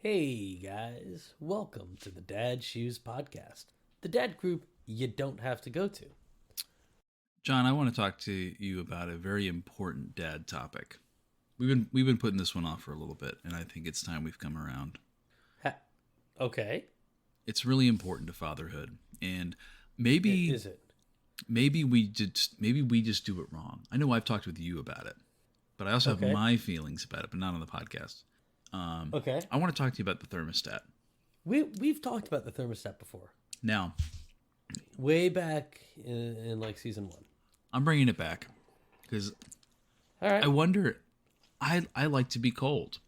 Hey guys, welcome to the Dad Shoes Podcast, the dad group you don't have to go to. John, I want to talk to you about a very important dad topic. We've been putting this one off for a little bit, and I think it's time we've come around. Ha- okay, It's really important to fatherhood, and maybe is it? maybe we just do it wrong. I know I've talked with you about it, but I also have Okay, my feelings about it, but not on the podcast. okay. I want to talk to you about the thermostat. We've talked about the thermostat before, Now, way back in like season one. I'm bringing it back because All I right. wonder. I like to be cold,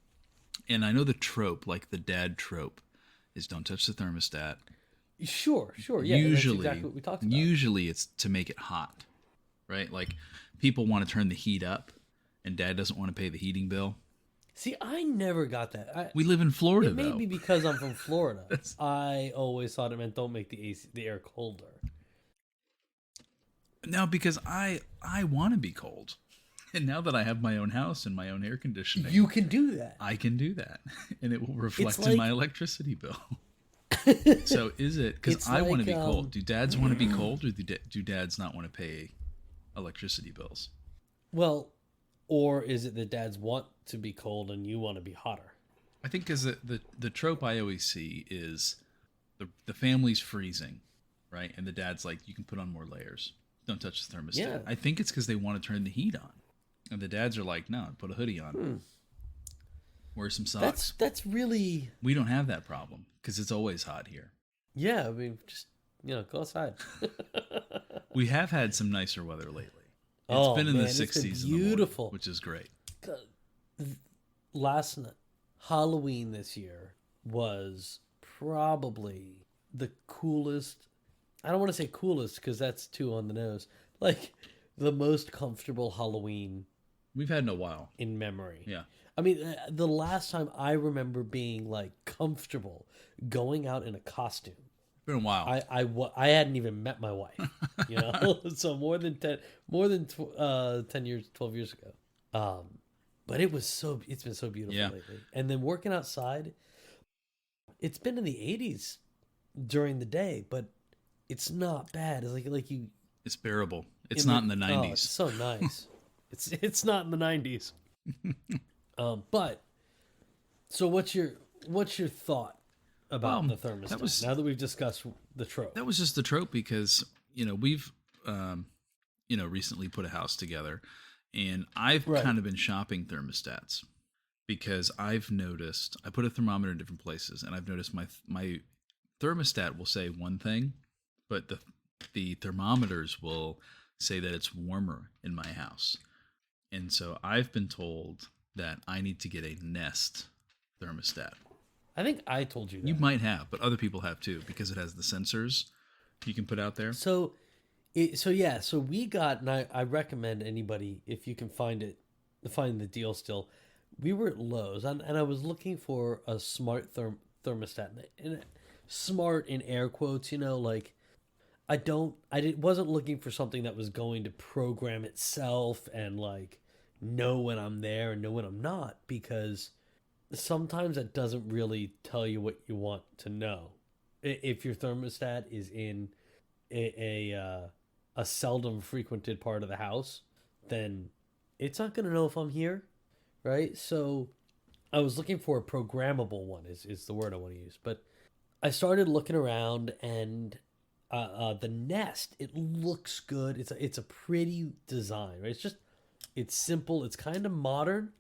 and I know the trope, like the dad trope, is don't touch the thermostat. Sure. Yeah, and that's Usually, exactly what we talked about. usually it's to make it hot, right? Like people want to turn the heat up, and dad doesn't want to pay the heating bill. See, I never got that. We live in Florida, It may though. be because I'm from Florida. I always thought it meant don't make the air colder. No, because I want to be cold, and now that I have my own house and my own air conditioning, You can do that. I can do that, and it will reflect like- in my electricity bill. So is it because It's I want to like, be cold? Do dads want to be cold, or do dads not want to pay electricity bills? Well, or is it that dads want to be cold and you want to be hotter? I think because the trope I always see is the family's freezing, right? And the dad's like, you can put on more layers. Don't touch the thermostat. Yeah. I think it's because they want to turn the heat on. And the dads are like, no, put a hoodie on. Wear some socks. That's really, We don't have that problem because it's always hot here. yeah. I mean, just go outside. We have had some nicer weather lately. It's Oh, been in man, the it's been 60s in the morning, beautiful. which is great. Last night, Halloween this year was probably the coolest. I don't want to say coolest because that's too on the nose. Like the most comfortable Halloween We've had in a while. in memory. Yeah. I mean, the last time I remember being like comfortable going out in a costume, Been a while. I hadn't even met my wife, so more than 10 years, 12 years ago. But it's been so beautiful Yeah. lately. And then working outside, it's been in the 80s during the day, but it's not bad. It's like you. It's bearable. It's not in the 90s. Oh, it's so nice. it's not in the 90s. But so what's your thought about Well, the thermostat? that was- Now that we've discussed the trope. That was just the trope because we've recently put a house together, and I've Right. kind of been shopping thermostats because I've noticed I put a thermometer in different places, and I've noticed my thermostat will say one thing, but the thermometers will say that it's warmer in my house, and so I've been told that I need to get a Nest thermostat. I think I told you that. You might have, but other people have too because it has the sensors you can put out there. So we got, and I recommend anybody if you can find the deal still. We were at Lowe's, and I was looking for a smart thermostat, and smart in air quotes, like wasn't looking for something that was going to program itself and like know when I'm there and know when I'm not, because sometimes that doesn't really tell you what you want to know. If your thermostat is in a seldom frequented part of the house, then it's not going to know if I'm here, right? So I was looking for a programmable one is the word I want to use. But I started looking around, and the Nest, it looks good. It's a pretty design, right? It's simple. It's kind of modern,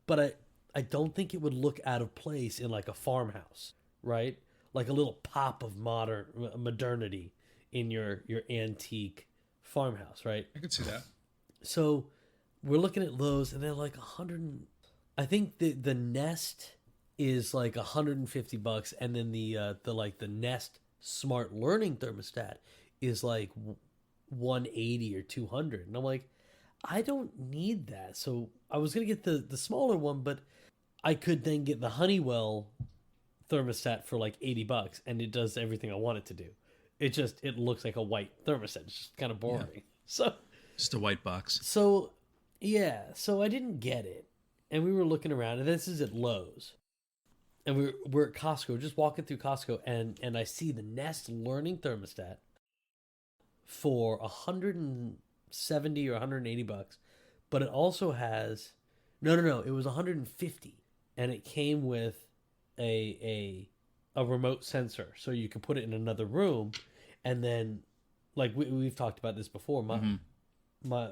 but I don't think it would look out of place in like a farmhouse, right? Like a little pop of modernity in your antique farmhouse, right? I could see that. So we're looking at Lowe's, and they're like 100. I think the Nest is like $150, and then the Nest Smart Learning thermostat is like 180 or 200, and I'm like, I don't need that. So I was gonna get the smaller one, but I could then get the Honeywell thermostat for like $80, and it does everything I want it to do. It looks like a white thermostat. It's just kind of boring. Yeah. So Just a white box. so yeah, so I didn't get it, and we were looking around, and this is at Lowe's, and we're at Costco, just walking through Costco, and I see the Nest Learning thermostat for 170 or 180 bucks, but it also has no, it was 150, and it came with a remote sensor, so you could put it in another room, and then like we've talked about this before. My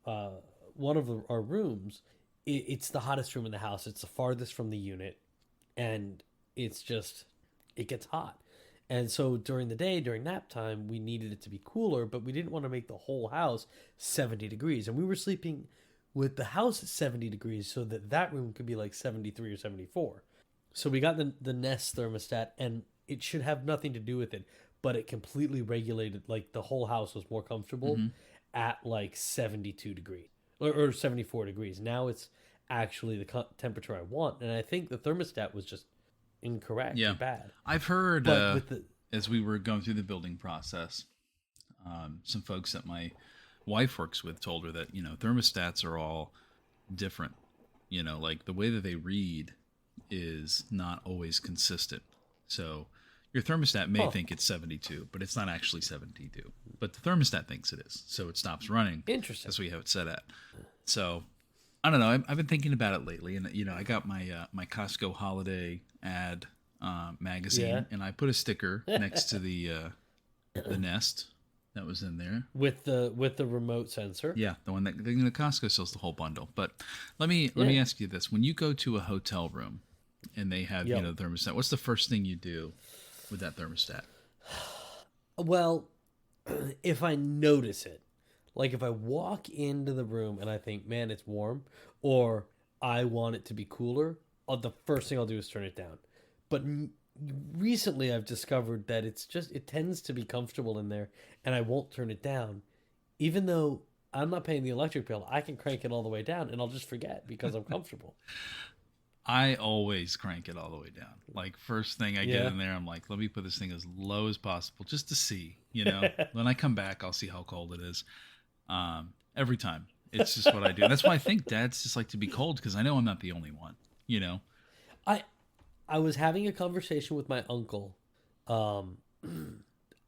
uh, one of our rooms, it's the hottest room in the house. It's the farthest from the unit, and it's just it gets hot. And so during the day, during nap time, we needed it to be cooler, but we didn't want to make the whole house 70 degrees. And we were sleeping with the house at 70 degrees so that that room could be like 73 or 74. So we got the Nest thermostat, and it should have nothing to do with it, but it completely regulated, like the whole house was more comfortable at like 72 degrees or 74 degrees. Now it's actually the temperature I want. And I think the thermostat was just incorrect Yeah. or bad. I've heard But with the as we were going through the building process, some folks that my wife works with told her that, thermostats are all different. Like the way that they read is not always consistent. So your thermostat may think it's 72, but it's not actually 72. But the thermostat thinks it is. So it stops running. Interesting. That's what you have it set at. So I don't know. I've been thinking about it lately, and I got my my Costco holiday ad magazine, Yeah. and I put a sticker next to the Nest that was in there. with the remote sensor. Yeah, the one that the Costco sells the whole bundle. But let me Yeah. ask you this: when you go to a hotel room and they have Yep. the thermostat, what's the first thing you do with that thermostat? Well, if I notice it, like if I walk into the room and I think, man, it's warm, or I want it to be cooler, the first thing I'll do is turn it down. But recently I've discovered that it tends to be comfortable in there, and I won't turn it down. Even though I'm not paying the electric bill, I can crank it all the way down and I'll just forget because I'm comfortable. I always crank it all the way down. Like first thing I get Yeah. in there, I'm like, let me put this thing as low as possible just to see. When I come back, I'll see how cold it is. Every time, it's just what I do. That's why I think dads just like to be cold because I know I'm not the only one. I I was having a conversation with my uncle um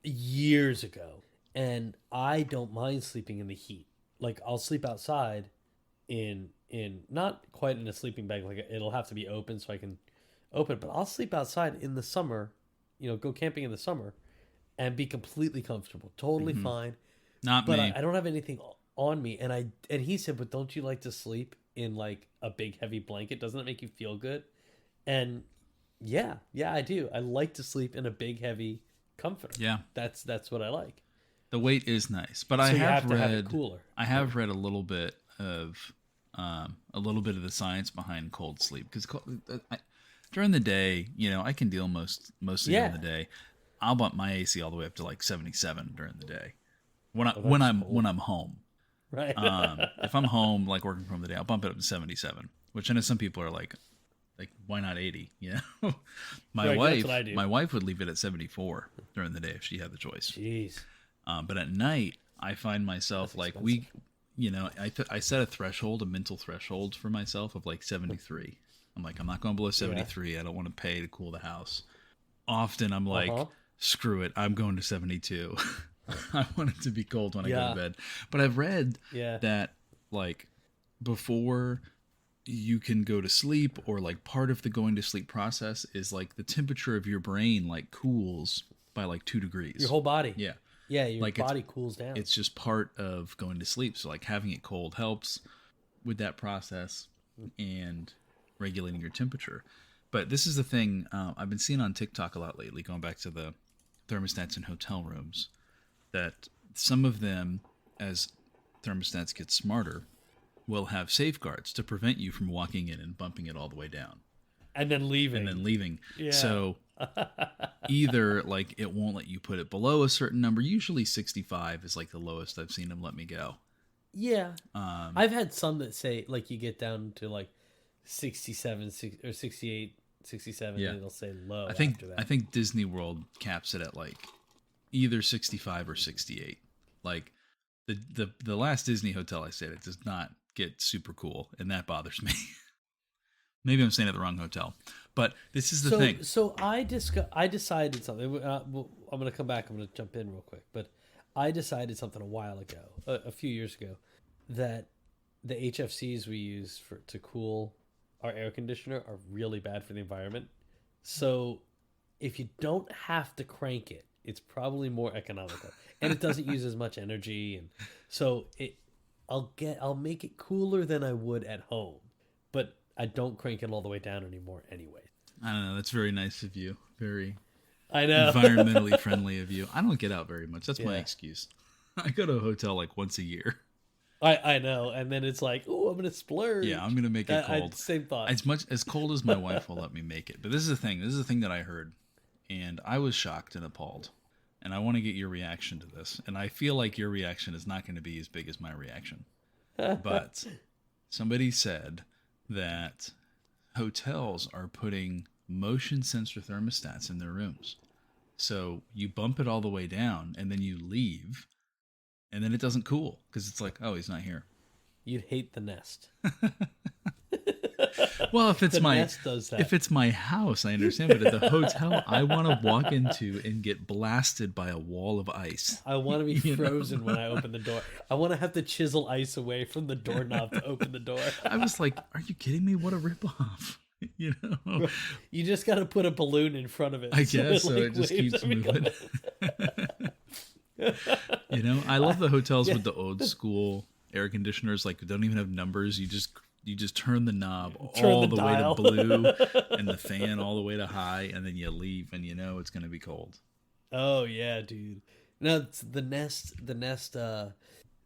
years ago, and I don't mind sleeping in the heat. Like I'll sleep outside in not quite in a sleeping bag, like it'll have to be open so I can open it, but I'll sleep outside in the summer, go camping in the summer and be completely comfortable, totally fine. Not But me. I don't have anything on me, and he said, "But don't you like to sleep in like a big heavy blanket? Doesn't it make you feel good?" And yeah, I do. I like to sleep in a big heavy comforter. Yeah, That's what I like. the weight is nice, but I So you have have to have it read. cooler. I have read a little bit of the science behind cold sleep because during the day, I can deal mostly Yeah. during the day. I'll bump my AC all the way up to like 77 during the day when that's when cold. I'm home. Right. If I'm home, like working from the day, I'll bump it up to 77, which I know some people are like, why not 80? My Right, that's wife, what I do. my wife would leave it at 74 during the day if she had the choice. Jeez. But at night, I find myself like I set a mental threshold for myself of like 73. I'm like, I'm not going below 73. I don't want to pay to cool the house. Often I'm like, Uh-huh. screw it. I'm going to 72. I want it to be cold when I go Yeah. to bed. But I've read Yeah. that like before you can go to sleep, or like part of the going to sleep process is like the temperature of your brain like cools by like 2 degrees. Your whole body. Yeah. Yeah, your Like, body cools down. It's just part of going to sleep. So like having it cold helps with that process and regulating your temperature. But this is the thing I've been seeing on TikTok a lot lately, going back to the thermostats in hotel rooms, that some of them, as thermostats get smarter, will have safeguards to prevent you from walking in and bumping it all the way down and then leaving. and then leaving. Yeah. So either like it won't let you put it below a certain number. Usually 65 is like the lowest I've seen them let me go. Yeah. I've had some that say like you get down to like 67 or 68, 67, Yeah. and it'll say low I think after that. I think Disney World caps it at like either 65 or 68. Like the last Disney hotel I stayed at does not get super cool, and that bothers me. Maybe I'm staying at the wrong hotel. But this is the thing. So I decided something. I'm gonna come back. I'm gonna jump in real quick, but I decided something a while ago, a few years ago, that the HFCs we use to cool our air conditioner are really bad for the environment. So if you don't have to crank it, it's probably more economical, and it doesn't use as much energy, and so I'll make it cooler than I would at home, but I don't crank it all the way down anymore anyway. I don't know. That's very nice of you. Very I know. environmentally friendly of you. I don't get out very much. That's my Yeah. excuse. I go to a hotel like once a year. I know, and then it's like, oh, I'm gonna splurge. Yeah, I'm gonna make it cold. Same thought. As much as cold as my wife will let me make it. But this is the thing. This is the thing that I heard, and I was shocked and appalled. And I want to get your reaction to this. And I feel like your reaction is not going to be as big as my reaction. But somebody said that hotels are putting motion sensor thermostats in their rooms. So you bump it all the way down, and then you leave, and then it doesn't cool because it's like, oh, he's not here. You'd hate the Nest. Well, if it's The my Nest does that. if it's my house, I understand. But at the hotel, I want to walk into and get blasted by a wall of ice. I want to be You know? frozen when I open the door. I want to have to chisel ice away from the doorknob to open the door. I was like, "Are you kidding me? What a ripoff!" You know. You just got to put a balloon in front of it. I guess so. like, It just waves keeps every moving. You know, I love the hotels with the old school air conditioners. Like, don't even have numbers. You just turn the knob all the the way to dial. blue, and the fan all the way to high, and then you leave, and you know it's going to be cold. Oh yeah, dude. No, it's the Nest. The Nest.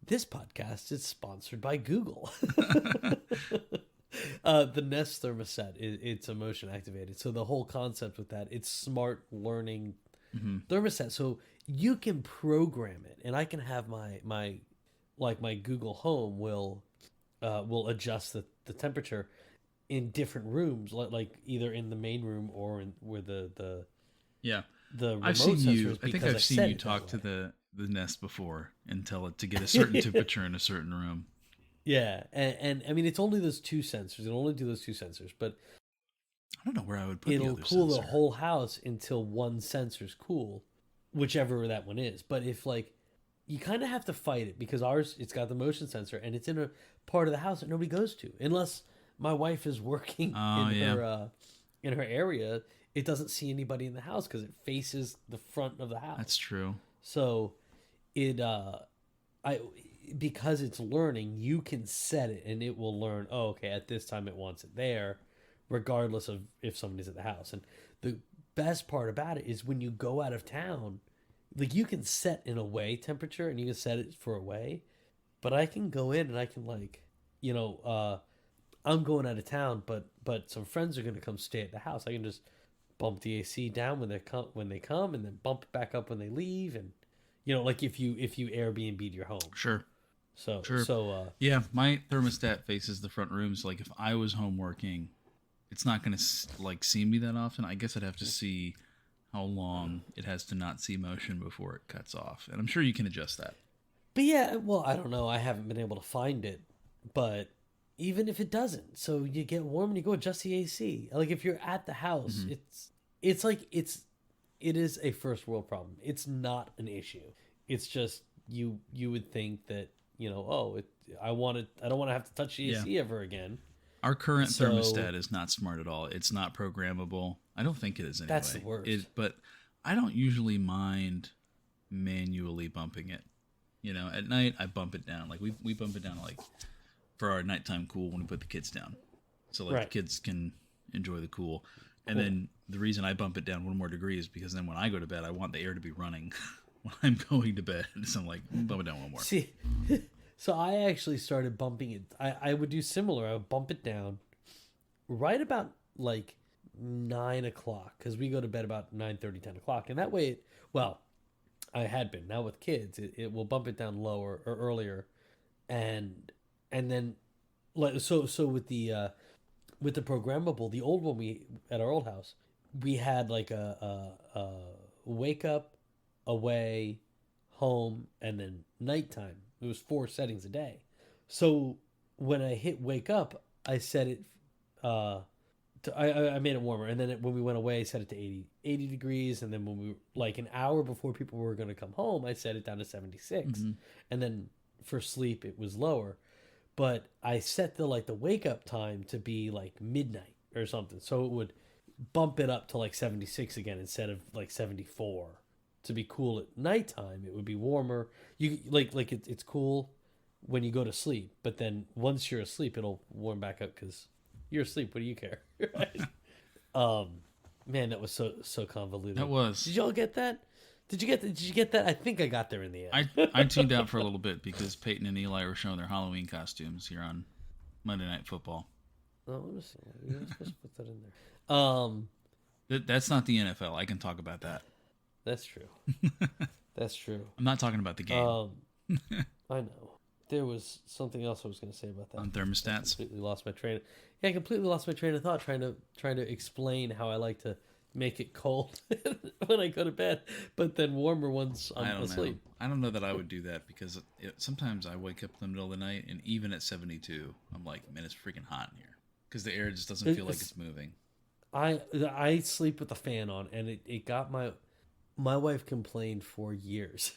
This podcast is sponsored by Google. The Nest thermostat. It's emotion activated. So the whole concept with that, it's smart learning thermostat. So you can program it, and I can have my Google Home will adjust the temperature in different rooms, like either in the main room or in where the Yeah, remote I've seen sensor you. is, I think because I've seen set you it that talk to way. the Nest before and tell it to get a certain temperature in a certain room. Yeah, and I mean it's only those two sensors. It'll only do those two sensors, but I don't know where I would put the it'll other cool sensor. the whole house until one sensor's cool, whichever that one is. But if like you kind of have to fight it because ours, it's got the motion sensor and it's in a part of the house that nobody goes to unless my wife is working Oh, in her area. It doesn't see anybody in the house because it faces the front of the house. That's true. So it I because it's learning, you can set it and it will learn, oh, okay, at this time it wants it there, regardless of if somebody's at the house. And the best part about it is when you go out of town, like you can set an away temperature and you can set it for away, but I can go in and I can I'm going out of town, but some friends are gonna come stay at the house. I can just bump the AC down when they come, and then bump it back up when they leave, and like if you Airbnb'd your home. Sure. So Sure. Yeah, my thermostat faces the front room. So, like, if I was home working, it's not going to see me that often. I guess I'd have to see how long it has to not see motion before it cuts off, and I'm sure you can adjust that. but yeah, well, I don't know. I haven't been able to find it, but even if it doesn't, so you get warm and you go adjust the AC. Like if you're at the house, it is a first world problem. It's not an issue. It's just you would think that I don't want to have to touch the AC ever again. Our current So- thermostat is not smart at all. It's not programmable. I don't think it is anyway. That's the worst. But I don't usually mind manually bumping it. At night I bump it down. Like we bump it down like for our nighttime cool when we put the kids down. So like Right. the kids can enjoy the cool. And then the reason I bump it down one more degree is because then when I go to bed I want the air to be running when I'm going to bed. So I'm like, bump it down one more. See, so I actually started bumping it. I would do similar. I would bump it down right about like 9 o'clock because we go to bed about 9:30, 10 o'clock. And that way, I had been. Now with kids, it will bump it down lower or earlier. And then, like, so with the programmable, the old one we at our old house, we had like a wake up, away, home, and then nighttime. It was 4 settings a day. So when I hit wake up, I set it I made it warmer, and then when we went away, I set it to 80 degrees, and then when we like an hour before people were going to come home, I set it down to 76, and then for sleep it was lower, but I set the wake up time to be like midnight or something, so it would bump it up to like 76 again instead of like 74 to be cool at nighttime. It would be warmer. You it's cool when you go to sleep, but then once you're asleep, it'll warm back up because you're asleep. What do you care? Right? Man, that was so convoluted. That was. Did y'all get that? Did you get that? I think I got there in the end. I tuned out for a little bit because Peyton and Eli were showing their Halloween costumes here on Monday Night Football. Oh, let me see. You're not supposed to put that in there. That's not the NFL. I can talk about that. That's true. That's true. I'm not talking about the game. I know. There was something else I was going to say about that. On thermostats? I completely lost my train. I completely lost my train of thought trying to explain how I like to make it cold when I go to bed, but then warmer once I'm asleep. I don't know that I would do that because sometimes I wake up in the middle of the night, and even at 72, I'm like, man, it's freaking hot in here because the air just doesn't feel like it's moving. I sleep with the fan on, and it got my wife complained for years.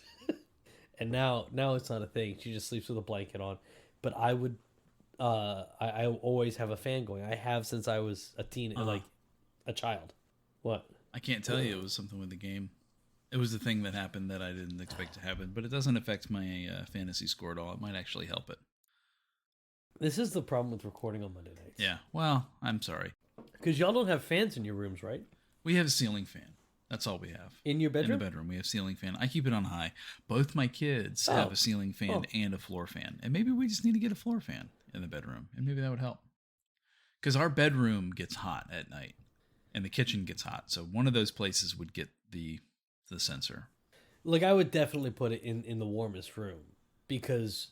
And now it's not a thing. She just sleeps with a blanket on. But I would, I always have a fan going. I have since I was like a child. What? I can't tell you. It was something with the game. It was the thing that happened that I didn't expect to happen. But it doesn't affect my fantasy score at all. It might actually help it. This is the problem with recording on Monday nights. Yeah. Well, I'm sorry. Because y'all don't have fans in your rooms, right? We have a ceiling fan. That's all we have. In your bedroom? In the bedroom. We have ceiling fan. I keep it on high. Both my kids have a ceiling fan and a floor fan. And maybe we just need to get a floor fan in the bedroom. And maybe that would help. Because our bedroom gets hot at night. And the kitchen gets hot. So one of those places would get the sensor. Like, I would definitely put it in the warmest room. Because,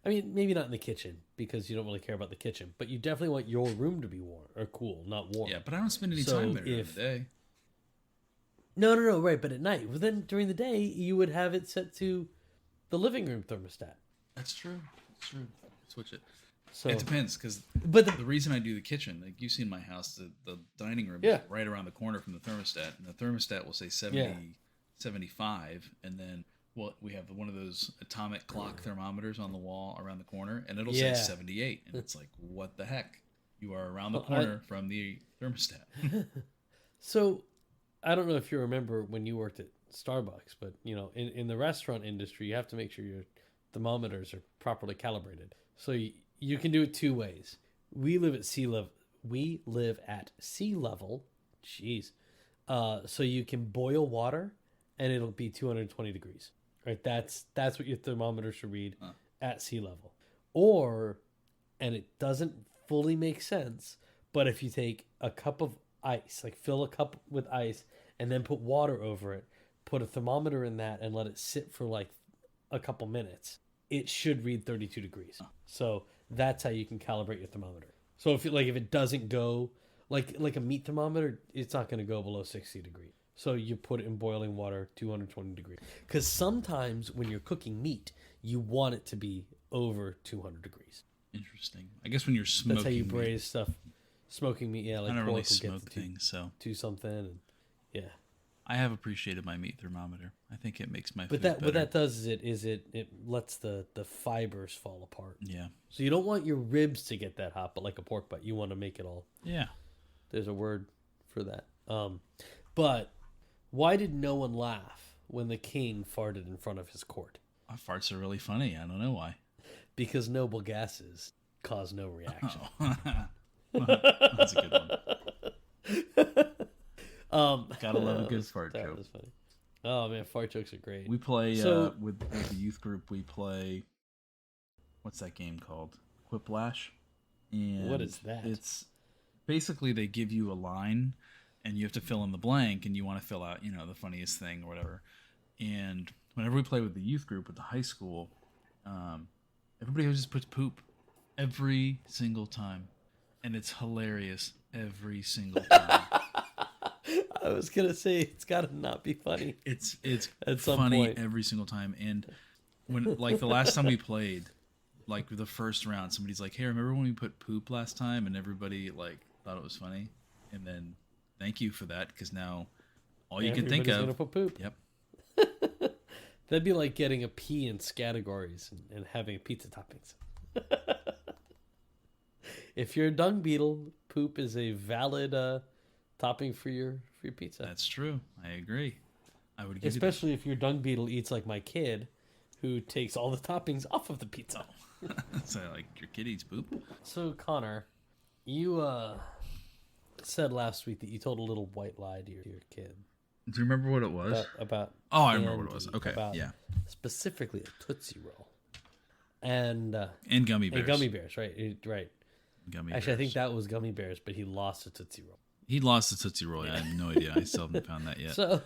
I mean, maybe not in the kitchen. Because you don't really care about the kitchen. But you definitely want your room to be warm. Or cool, not warm. Yeah, but I don't spend any time there during the day. No, right. But at night, well, then during the day, you would have it set to the living room thermostat. That's true. That's true. Switch it. So it depends, because the reason I do the kitchen, like you've seen my house, the dining room is right around the corner from the thermostat, and the thermostat will say 70, 75, and then we have one of those atomic clock thermometers on the wall around the corner, and it'll say 78, and it's like, what the heck? You are around the corner from the thermostat. So, I don't know if you remember when you worked at Starbucks, but in the restaurant industry, you have to make sure your thermometers are properly calibrated. So you can do it two ways. We live at sea level. Jeez. So you can boil water, and it'll be 220 degrees. Right. That's what your thermometer should read at sea level. And it doesn't fully make sense, but if you take a cup of ice, like fill a cup with ice and then put water over it, put a thermometer in that and let it sit for like a couple minutes, it should read 32 degrees. So that's how you can calibrate your thermometer. So if it doesn't go like a meat thermometer, it's not going to go below 60 degrees. So you put it in boiling water, 220 degrees. Because sometimes when you're cooking meat, you want it to be over 200 degrees. Interesting. I guess when you're smoking, that's how you braise stuff. Smoking meat, like I don't really smoke things, so to something, and I have appreciated my meat thermometer. I think it makes my food what better. that does is it lets the fibers fall apart. Yeah. So you don't want your ribs to get that hot, but like a pork butt, you want to make it all. Yeah. There's a word for that. But why did no one laugh when the king farted in front of his court? Farts are really funny. I don't know why. Because noble gases cause no reaction. That's a good one. Gotta love a good fart joke. That was funny. Oh man, fart jokes are great. We play with the youth group. We play. What's that game called? Quiplash. And what is that? It's basically they give you a line, and you have to fill in the blank, and you want to fill out the funniest thing or whatever. And whenever we play with the youth group at the high school, everybody just puts poop every single time. And it's hilarious every single time. I was gonna say it's gotta not be funny. It's at some funny point. Every single time. And when the last time we played, the first round, somebody's like, "Hey, remember when we put poop last time?" And everybody thought it was funny. and then thank you for that, because now all you can Everybody's think of. gonna put poop. Yep. That'd be like getting a pea in categories and having pizza toppings. If you're a dung beetle, poop is a valid topping for your pizza. That's true. I agree. I would give Especially if your dung beetle eats like my kid, who takes all the toppings off of the pizza. So like your kid eats poop. So Connor, you said last week that you told a little white lie to your kid Do you remember what it was? about Oh, I remember what it candy, was. Okay, about yeah. specifically a Tootsie Roll and Gummy bears. and gummy bears, right? Right. Gummy Actually, I bears. think that was gummy bears, but he lost a Tootsie Roll. He lost the Tootsie Roll. I have no idea. I still haven't found that yet. So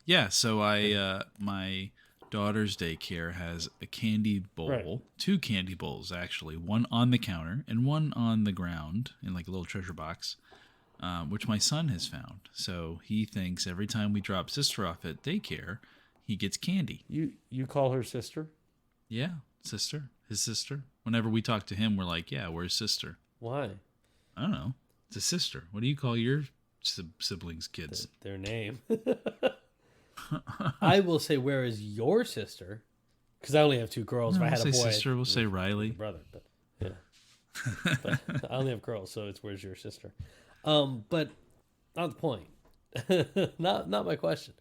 Yeah, so I my daughter's daycare has a candy bowl, Right. 2 candy bowls actually, one on the counter and one on the ground in like a little treasure box, which my son has found. So he thinks every time we drop sister off at daycare, he gets candy. you call her sister? Yeah, sister, his sister. Whenever we talk to him, we're like, yeah, where's sister? Why? I don't know. It's a sister. What do you call your siblings' kids? Their name. I will say, where is your sister? Because I only have 2 girls. No, if I we'll had a say boy, sister. We'll say a Riley. brother. But yeah, but I only have girls, so it's where's your sister? But not the point. not my question.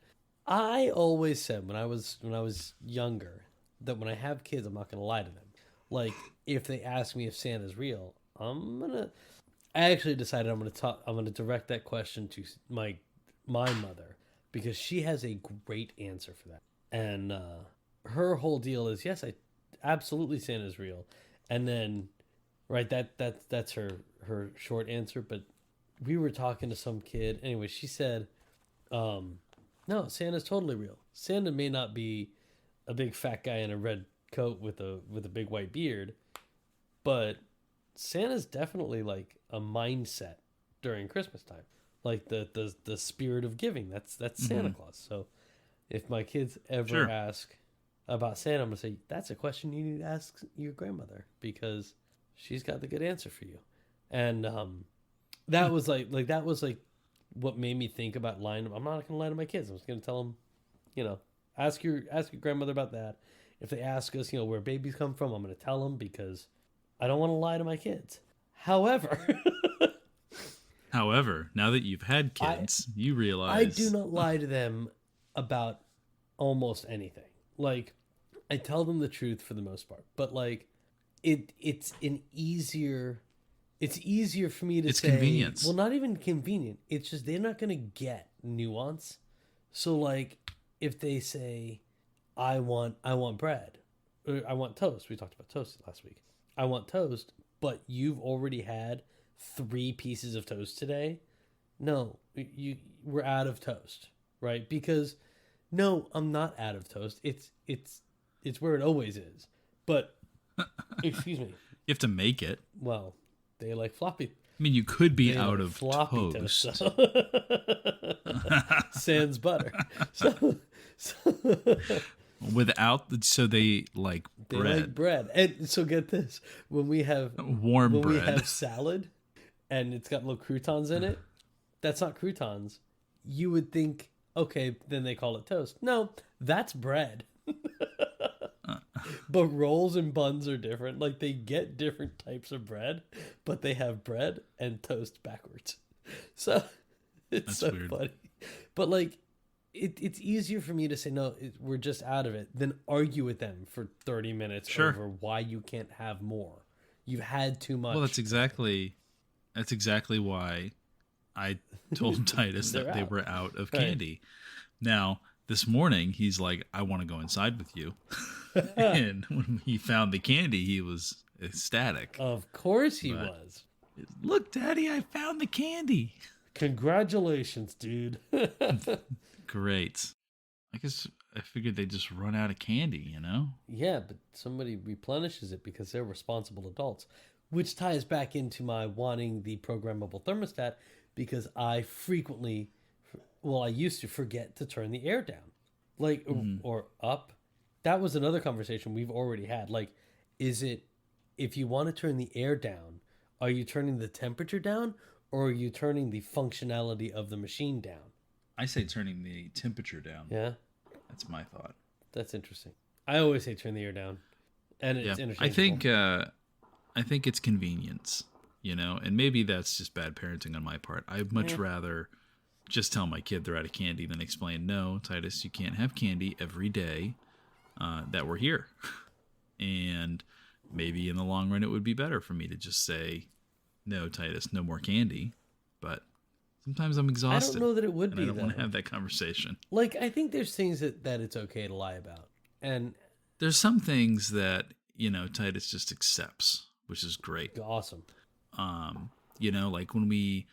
I always said when I was younger that when I have kids, I'm not going to lie to them. Like if they ask me if Santa's real, I actually decided I'm gonna direct that question to my mother, because she has a great answer for that. And her whole deal is, yes, I absolutely Santa's real. And then right, that's her short answer, but we were talking to some kid. Anyway, she said, no, Santa's totally real. Santa may not be a big fat guy in a red coat with a big white beard, but Santa's definitely like a mindset during Christmas time, like the spirit of giving. That's Santa Claus. So if my kids ever ask about Santa, I'm gonna say that's a question you need to ask your grandmother, because she's got the good answer for you. And that was like what made me think about lying. I'm not gonna lie to my kids. I'm just gonna tell them, ask your grandmother about that. If they ask us, where babies come from, I'm gonna tell them, because I don't want to lie to my kids. However, now that you've had kids, you realize I do not lie to them about almost anything. Like, I tell them the truth for the most part, but like, it's easier for me to It's say. convenience. Well, not even convenient. It's just they're not gonna get nuance. So like, if they say, I want bread, or I want toast. We talked about toast last week. I want toast, but you've already had 3 pieces of toast today. No, we're out of toast, right? Because no, I'm not out of toast. It's where it always is. But excuse me. You have to make it. Well, they like floppy. I mean, you could be They out like of floppy toast. so. Sans butter. So Without, so they like they bread. like bread. And so get this. When we have Warm bread. we have salad and it's got little croutons in it, that's not croutons. You would think, okay, then they call it toast. No, that's bread. But rolls and buns are different. Like, they get different types of bread, but they have bread and toast backwards. So it's That's so weird. funny. But like, it's easier for me to say no, we're just out of it, than argue with them for 30 minutes Sure. over why you can't have more. You've had too much. Well, that's exactly why I told Titus that They're they out. were out of Right. candy. Now, this morning, he's like, I want to go inside with you. And when he found the candy, he was ecstatic. Of course he But- was. Look, Daddy, I found the candy. Congratulations, dude. Great. I guess I figured they'd just run out of candy, Yeah, but somebody replenishes it because they're responsible adults, which ties back into my wanting the programmable thermostat, because I frequently, I used to forget to turn the air down, like, or up. That was another conversation we've already had. Like, is it, if you want to turn the air down, are you turning the temperature down, or are you turning the functionality of the machine down? I say turning the temperature down. Yeah, That's my thought. that's interesting. I always say turn the air down, and it's Yeah, interchangeable. I think it's convenience, and maybe that's just bad parenting on my part. I'd much Yeah. rather just tell my kid they're out of candy than explain, no, Titus, you can't have candy every day that we're here. And maybe in the long run, it would be better for me to just say, no, Titus, no more candy. But sometimes I'm I exhausted. don't know that it would and be I don't want though. to have that conversation. Like, I think there's things that it's okay to lie about, and There's some things that, Titus just accepts, which is great. awesome. Like when we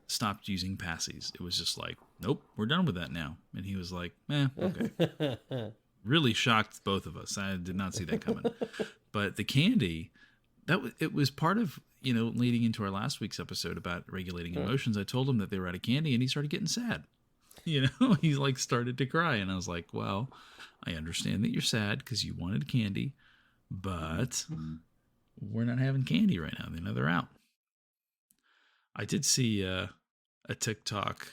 stopped using passies, it was just like, nope, we're done with that now. And he was like, okay. Really shocked both of us. I did not see that coming. But the candy, it was part of, leading into our last week's episode about regulating emotions. I told him that they were out of candy and he started getting sad. He like started to cry. And I was like, well, I understand that you're sad because you wanted candy, but we're not having candy right now. They're out. I did see a TikTok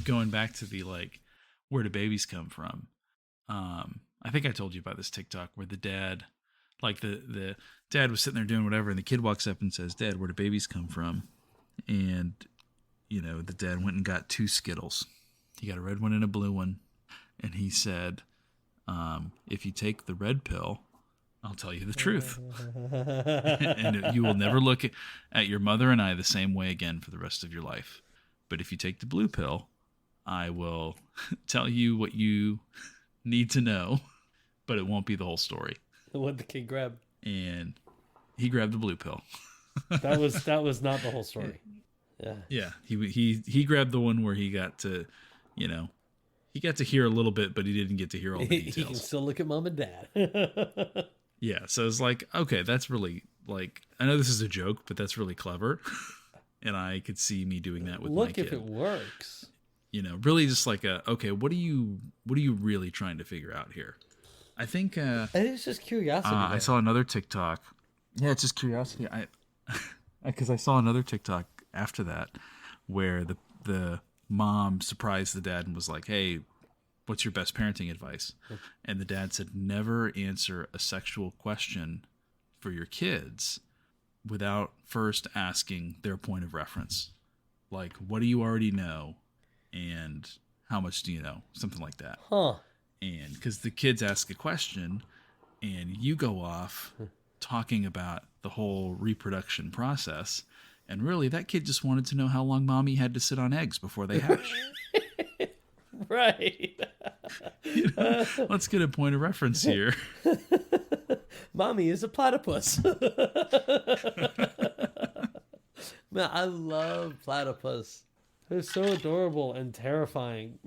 going back to the like, where do babies come from? I think I told you about this TikTok where the dad, like the dad was sitting there doing whatever, and the kid walks up and says, "Dad, where do babies come from?" And the dad went and got 2 Skittles. He got a red one and a blue one, and he said, "If you take the red pill, I'll tell you the truth, and you will never look at your mother and I the same way again for the rest of your life. But if you take the blue pill, I will tell you what you need to know, but it won't be the whole story." What the kid grab? And he grabbed the blue pill. That was not the whole story. Yeah. Yeah, he grabbed the one where he got to, he got to hear a little bit, but he didn't get to hear all the He can details. still look at mom and dad. Yeah, so it's like, okay, that's really like, I know this is a joke, but that's really clever, and I could see me doing that with my Look kid. if it works. Really just like okay, what are you really trying to figure out here? I think And it's just curiosity. I saw another TikTok. Yeah, it's just curiosity. Because I saw another TikTok after that where the mom surprised the dad and was like, "Hey, what's your best parenting advice?" And the dad said, "Never answer a sexual question for your kids without first asking their point of reference. Like, what do you already know? And how much do you know?" Something like that. Huh. And because the kids ask a question and you go off talking about the whole reproduction process, and really that kid just wanted to know how long mommy had to sit on eggs before they hatch. Right. Let's get a point of reference here. Mommy is a platypus. Man, I love platypus. They're so adorable and terrifying.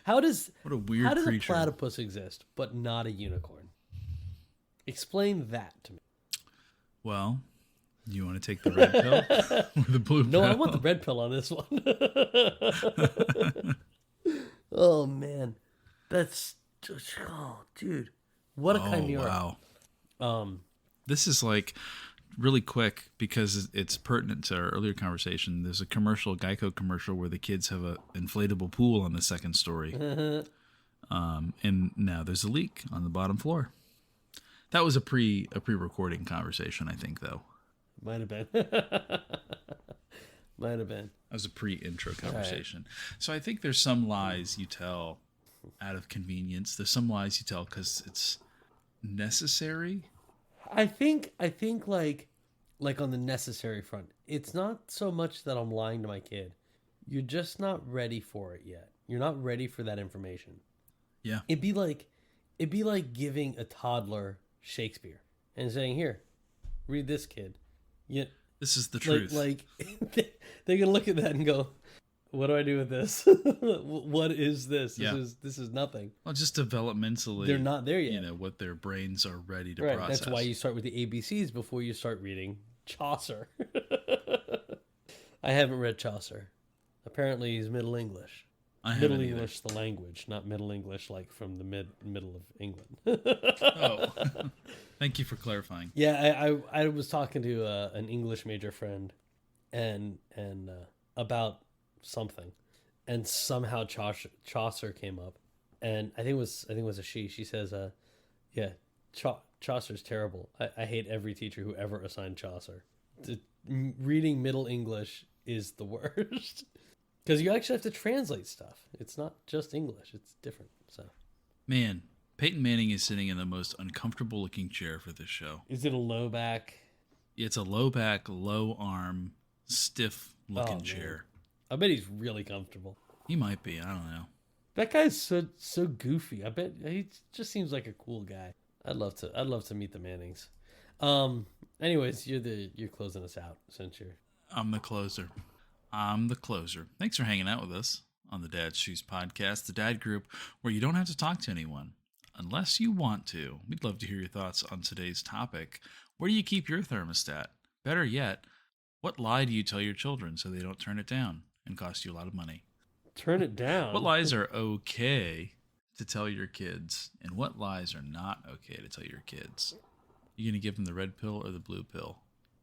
What a weird how does creature. a platypus exist but not a unicorn? Explain that to me. Well, you want to take the red pill or the blue pill? No, I want the red pill on this one. Oh man, that's just, oh dude, what a chimera. Wow. This is like really quick because it's pertinent to our earlier conversation. There's a Geico commercial where the kids have a inflatable pool on the second story. And now there's a leak on the bottom floor. That was a pre-recording conversation, I think, though. Might have been. Might have been. That was a pre-intro conversation. Right. So I think there's some lies you tell out of convenience. There's some lies you tell because it's necessary. I think like on the necessary front, it's not so much that I'm lying to my kid. You're just not ready for it yet. You're not ready for that information. Yeah. It'd be like giving a toddler Shakespeare and saying, "Here, read this, kid." Yeah. This is the truth. Like they're gonna look at that and go, "What do I do with this? What is this? This is nothing." Well, just developmentally, they're not there yet. What their brains are ready to right. process. That's why you start with the ABCs before you start reading Chaucer. I haven't read Chaucer. Apparently, he's Middle English. Middle English, the language, not Middle English, like from the middle of England. Oh, thank you for clarifying. Yeah, I was talking to an English major friend, and about something, and somehow Chaucer came up, and I think it was a she. She says, yeah, Chaucer's terrible. I hate every teacher who ever assigned Chaucer. Reading Middle English is the worst because you actually have to translate stuff. It's not just English; it's different. So, Man, Peyton Manning is sitting in the most uncomfortable looking chair for this show. is it a low back? It's a low back, low arm, stiff looking chair. I bet he's really comfortable. He might be. I don't know. That guy's so goofy. I bet he just seems like a cool guy. I'd love to meet the Mannings. Anyways, you're closing us out since you're. I'm the closer. I'm the closer. Thanks for hanging out with us on the Dad's Shoes podcast, the dad group where you don't have to talk to anyone unless you want to. We'd love to hear your thoughts on today's topic. Where do you keep your thermostat? Better yet, what lie do you tell your children so they don't turn it down and cost you a lot of money? Turn it down. What lies are okay to tell your kids, and what lies are not okay to tell your kids? You gonna give them the red pill or the blue pill?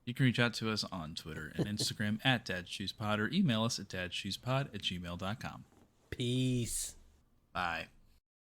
You can reach out to us on Twitter and Instagram at dadshoespod or email us at dadshoespod@gmail.com. Peace. Bye.